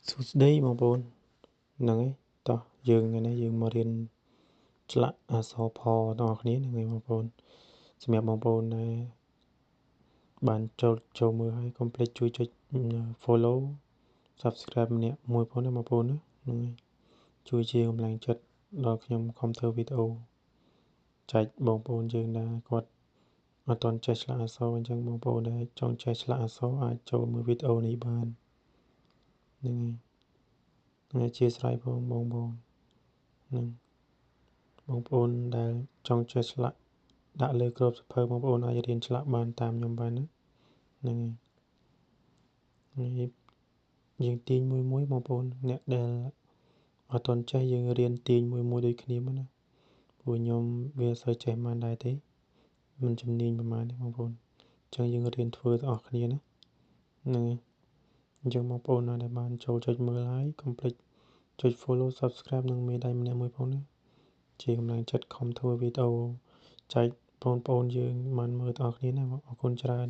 សួស្តីបងប្អូនហ្នឹងហើយតោះយើងថ្ងៃនេះយើងមករៀនឆ្លាក់អក្សរផទាំងអស់គ្នាហ្នឹងហើយបងប្អូនសម្រាប់បងប្អូនដែលបានចូលមើលហើយកុំភ្លេចជួយចុច follow subscribe ម្នាក់មួយផងណាបងប្អូនណាហ្នឹងហើយជួយជាកម្លាំងចិត្តដល់ខ្ញុំខំធ្វើវីដេអូចែកបងប្អូនយើងដែលគាត់អត់ទាន់ចេះឆ្លាក់អក្សរអញ្ចឹងបងប្អូនដែលចង់ចេះឆ្លាក់អក្សរអាចចូលមើលវីដេអូនេះបានហ្នឹងហើយអធិស្ឋានបងប្អូនហ្នឹងបងប្អូនដែលចង់ចេះឆ្លាក់ដាក់លើក្របសៀវភៅបងប្អូនអាចរៀនឆ្លាក់បានតាមខ្ញុំបានណាហ្នឹងហើយយើងទាញមួយបងប្អូនអ្នកដែលអត់ទាន់ចេះយើងរៀនទាញមួយដូចគ្នាមកណាព្រោះខ្ញុំវាសូវចេះបានដែរទេមិនជំនាញប្រហែលទេបងប្អូនអញ្ចឹងយើងរៀនធ្វើទាំងអស់គ្នាណាហ្នឹងហើយអញ្ចឹងបងប្អូនណាដែលបានចូលចុចមើលហើយកុំភ្លេចចុច follow subscribe និងមេដៃម្នាក់មួយផងណាជាកម្លាំងចិត្តខំធ្វើវីដេអូចែកបងប្អូនយើងបានមើលទាំងអស់គ្នាណាអរគុណច្រើន